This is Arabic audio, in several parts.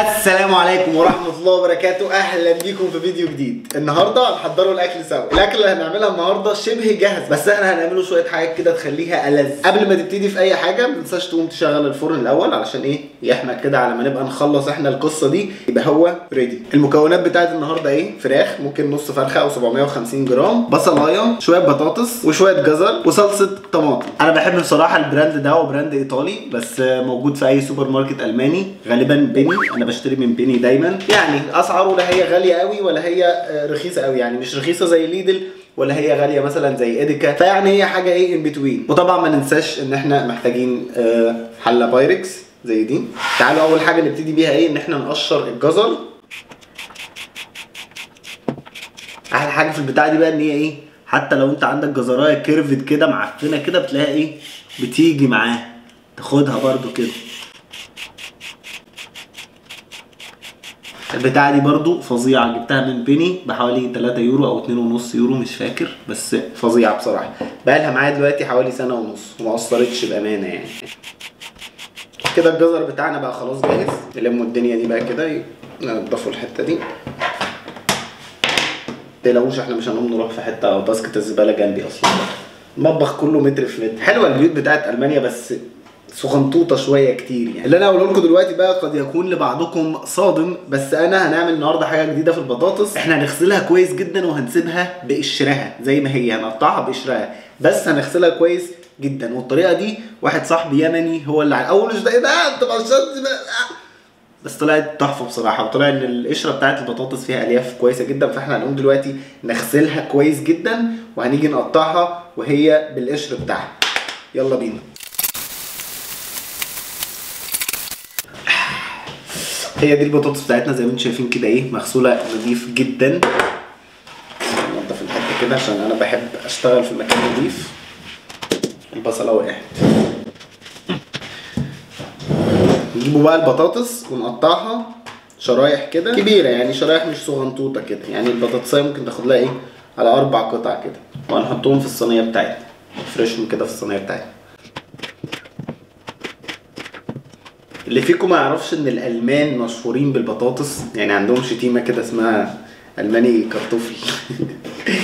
السلام عليكم ورحمة الله وبركاته. أهلا بيكم في فيديو جديد. النهاردة هنحضروا الأكل سوا. الأكل اللي هنعملها النهاردة شبه جاهز، بس احنا هنعمله شوية حاجات كده تخليها ألذ. قبل ما تبتدي في أي حاجة ما تنساش تقوم تشغل الفرن الأول، علشان إيه؟ يحمى كده على ما نبقى نخلص احنا القصة دي يبقى هو ريدي. المكونات بتاعت النهاردة إيه؟ فراخ، ممكن نص فرخة أو 750 جرام، بصلاية، شوية بطاطس وشوية جزر وصلصة طماطم. أنا بحب بصراحة البراند ده، هو براند إيطالي بس موجود في أي سوبر ماركت ألماني، غالبا بيني. أنا بشتري من بيني دايما. يعني اسعاره لا هي غاليه قوي ولا هي رخيصه قوي، يعني مش رخيصه زي ليدل ولا هي غاليه مثلا زي اديكا، فيعني هي حاجه ايه ان بتوين. وطبعا ما ننساش ان احنا محتاجين حله بايركس زي دي. تعالوا اول حاجه نبتدي بيها ايه؟ ان احنا نقشر الجزر. احلى حاجه في البتاعه دي بقى ان هي ايه، حتى لو انت عندك جزرايه كيرفد كده معفنه كده بتلاقيها ايه بتيجي معاه، تاخدها برده كده. البتاعه دي برضو فظيعه، جبتها من بيني بحوالي 3 يورو او 2.5 يورو مش فاكر، بس فظيعه بصراحه. بقالها معايا دلوقتي حوالي سنه ونص وما قصرتش بامانه يعني. كده الجزر بتاعنا بقى خلاص جاهز. نلموا الدنيا دي بقى كده، ننضفوا الحته دي. متقلقوش احنا مش هنقوم نروح في حته او باسكت الزباله جنبي اصلا. المطبخ كله متر في متر. حلوه البيوت بتاعت المانيا بس سخنطوطه شويه كتير يعني. اللي انا هقوله لكم دلوقتي بقى قد يكون لبعضكم صادم، بس انا هنعمل النهارده حاجه جديده في البطاطس. احنا هنغسلها كويس جدا وهنسيبها بقشرها زي ما هي، هنقطعها بقشرها بس هنغسلها كويس جدا. والطريقه دي واحد صاحبي يمني هو اللي اول مش ده ايه ده انت بس طلعت تحفه بصراحه. وطلع ان القشره بتاعت البطاطس فيها الياف كويسه جدا، فاحنا هنقوم دلوقتي نغسلها كويس جدا وهنيجي نقطعها وهي بالقشر بتاعها. يلا بينا. هي دي البطاطس بتاعتنا زي ما انتم شايفين كده ايه، مغسوله نظيف جدا. ننضف الحته كده عشان انا بحب اشتغل في مكان نظيف. البصله وقعت. نجيبوا بقى البطاطس ونقطعها شرايح كده كبيره، يعني شرايح مش صغنطوطه كده. يعني البطاطسايه ممكن تاخد لها ايه على 4 قطع كده، وهنحطهم في الصينيه بتاعتنا، نفرشهم كده في الصينيه بتاعتنا. اللي فيكم ما يعرفش ان الالمان مشهورين بالبطاطس، يعني عندهم شتيمه كده اسمها الماني كارتوفل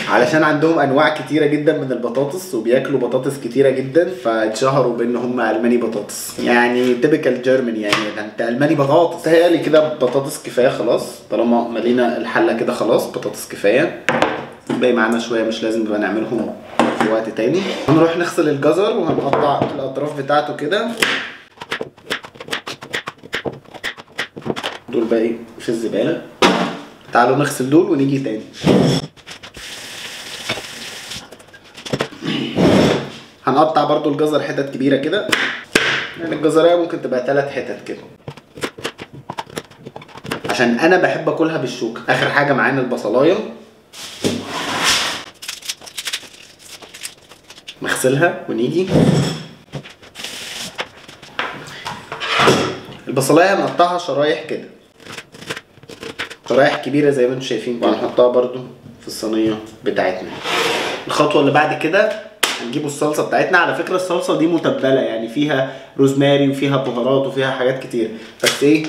علشان عندهم انواع كتيره جدا من البطاطس وبياكلوا بطاطس كتيره جدا، فاتشهروا بان هم الماني بطاطس، يعني تيبيكال جيرماني. يعني انت الماني بطاطس. تهيألي كده بطاطس كفايه خلاص، طالما ملينا الحله كده خلاص بطاطس كفايه. باقي معانا شويه مش لازم نبقى نعملهم في وقت تاني. هنروح نغسل الجزر وهنقطع الاطراف بتاعته كده. دول بقى ايه في الزباله. تعالوا نغسل دول ونيجي تاني. هنقطع برضو الجزر حتت كبيره كده، يعني الجزرايه ممكن تبقى 3 حتت كده عشان انا بحب اكلها بالشوكه. اخر حاجه معانا البصلايه، نغسلها ونيجي. البصلايه هنقطعها شرايح كده، شرايح كبيره زي ما انتم شايفين، وهنحطها برضو في الصينيه بتاعتنا. الخطوه اللي بعد كده هنجيبوا الصلصه بتاعتنا. على فكره الصلصه دي متبله، يعني فيها روزماري وفيها بهارات وفيها حاجات كتير، بس ايه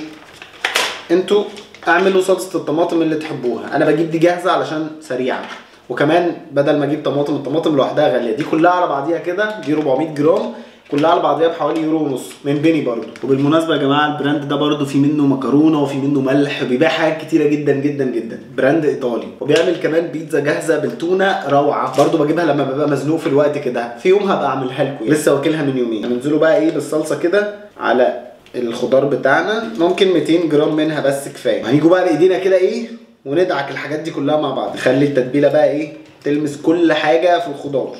انتوا اعملوا صلصه الطماطم اللي تحبوها. انا بجيب دي جاهزه علشان سريعه، وكمان بدل ما اجيب طماطم، الطماطم لوحدها غاليه. دي كلها على بعضيها كده دي 400 جرام كلها على بعضيها بحوالي يورو ونص من بيني برضو. وبالمناسبه يا جماعه البراند ده برضو في منه مكرونه وفي منه ملح، بيبيع حاجات كتيره جدا جدا جدا. براند ايطالي، وبيعمل كمان بيتزا جاهزه بالتونه روعه برضو. بجيبها لما ببقى مزنوق في الوقت كده. في يوم هبقى اعملها لكم، لسه واكلها من يومين. هننزلوا بقى ايه بالصلصه كده على الخضار بتاعنا، ممكن 200 جرام منها بس كفايه. هنيجوا بقى بايدينا كده ايه وندعك الحاجات دي كلها مع بعض. نخلي التتبيله بقى ايه تلمس كل حاجه في الخضار.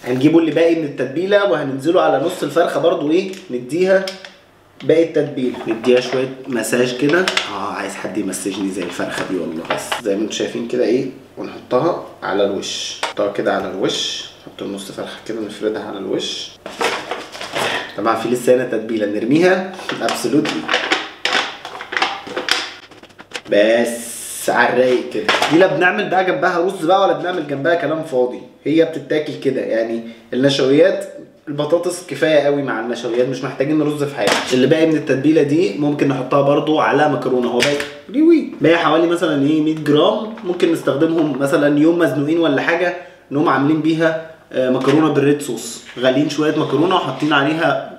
هنجيبوا اللي باقي من التتبيله وهننزله على نص الفرخه برضو ايه، نديها باقي التتبيله، نديها شويه مساج كده. عايز حد يمسجني زي الفرخه دي والله. بس زي ما انتم شايفين كده ايه، ونحطها على الوش. نحطها كده على الوش، نحط النص فرخه كده نفردها على الوش. طبعا في لسه هنا تتبيله نرميها ابسولوتلي. بس بس على الرايق كده. دي لا بنعمل بقى جنبها رز بقى ولا بنعمل جنبها كلام فاضي، هي بتتاكل كده يعني. النشويات البطاطس كفايه قوي مع النشويات، مش محتاجين رز في حاجه. اللي باقي من التتبيله دي ممكن نحطها برضو على مكرونه. هو باقي حوالي مثلا ايه 100 جرام، ممكن نستخدمهم مثلا يوم مزنوقين ولا حاجه، انهم عاملين بيها مكرونه بالريد صوص، غاليين شويه مكرونه وحاطين عليها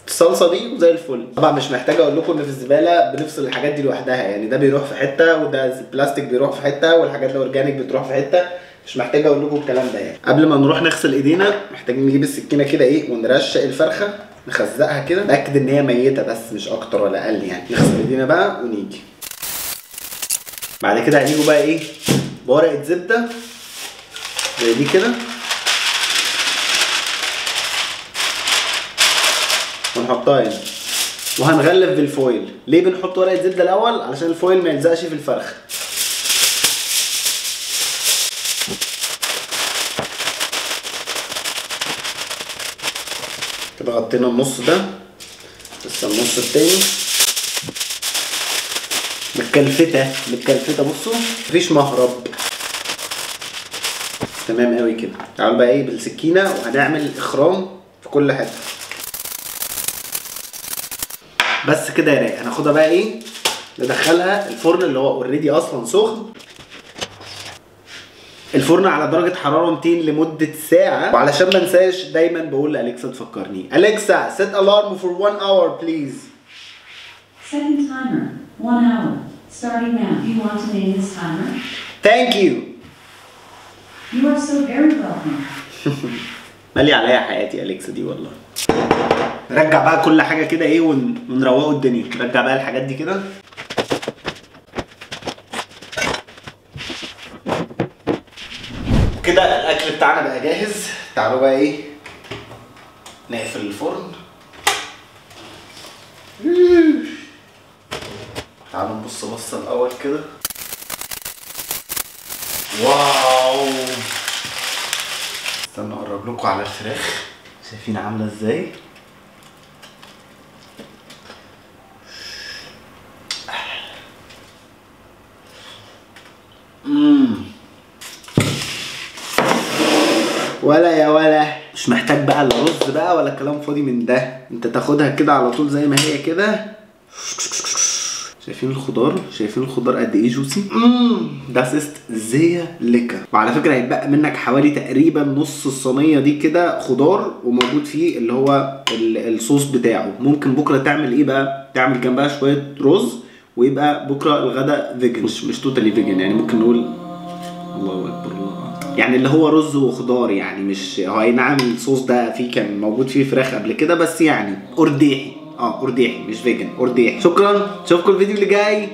الصلصه دي وزي الفل. طبعا مش محتاج اقول لكم ان في الزباله بنفصل الحاجات دي لوحدها، يعني ده بيروح في حته وده البلاستيك بيروح في حته والحاجات الاورجانيك بتروح في حته. مش محتاج اقول لكم الكلام ده يعني. قبل ما نروح نغسل ايدينا محتاجين نجيب السكينه كده ايه ونرشق الفرخه، نخزقها كده، نتاكد ان هي ميته بس مش اكتر ولا اقل يعني. نغسل ايدينا بقى ونيجي بعد كده هنيجوا بقى ايه بورقه زبده زي دي كده، ونحطها هنا وهنغلف بالفويل. ليه بنحط ورقه زبده الاول؟ علشان الفويل ما يلزقش في الفرخه. كده غطينا النص ده، لسه النص التاني متكلفته بصوا مفيش مهرب. تمام قوي كده. تعالوا بقى ايه بالسكينه وهنعمل اخرام في كل حته بس كده يا رايق. هناخدها بقى ايه ندخلها الفرن اللي هو اوريدي اصلا سخن، الفرن على درجه حراره 200 لمده ساعه. وعلشان ما انساش دايما بقول لاليكسا تفكرني، اليكسا set alarm for 1 hour please. Setting timer 1 hour starting now. Do you want to name this timer? Thank you. You are so very welcome. مالي عليا حياتي اليكسا دي والله. نرجع بقى كل حاجه كده ايه ونروقوا الدنيا. نرجع بقى الحاجات دي كده. كده الاكل بتاعنا بقى جاهز. تعالوا بقى ايه نقفل الفرن. تعالوا نبص بصه الاول كده. واو، استنى اقرب لكم على الفراخ. شايفين عامله ازاي؟ ولا يا ولا مش محتاج بقى لا رز بقى ولا كلام فاضي من ده. انت تاخدها كده على طول زي ما هي كده. شايفين الخضار؟ شايفين الخضار قد ايه جوسي؟ ده سيست زيه لكا. وعلى فكره هيتبقى منك حوالي تقريبا نص الصينيه دي كده خضار، وموجود فيه اللي هو الصوص بتاعه. ممكن بكره تعمل ايه بقى؟ تعمل جنبها شويه رز ويبقى بكره الغداء فيجن. مش توتالي فيجن يعني، ممكن نقول الله اكبر الله، يعني اللي هو رز وخضار يعني. مش هو اي نعم الصوص ده فيه كان موجود فيه فراخ قبل كده بس يعني ارديحي. ارديحي مش فيجن، ارديحي. شكرا، اشوفكم الفيديو اللي جاي.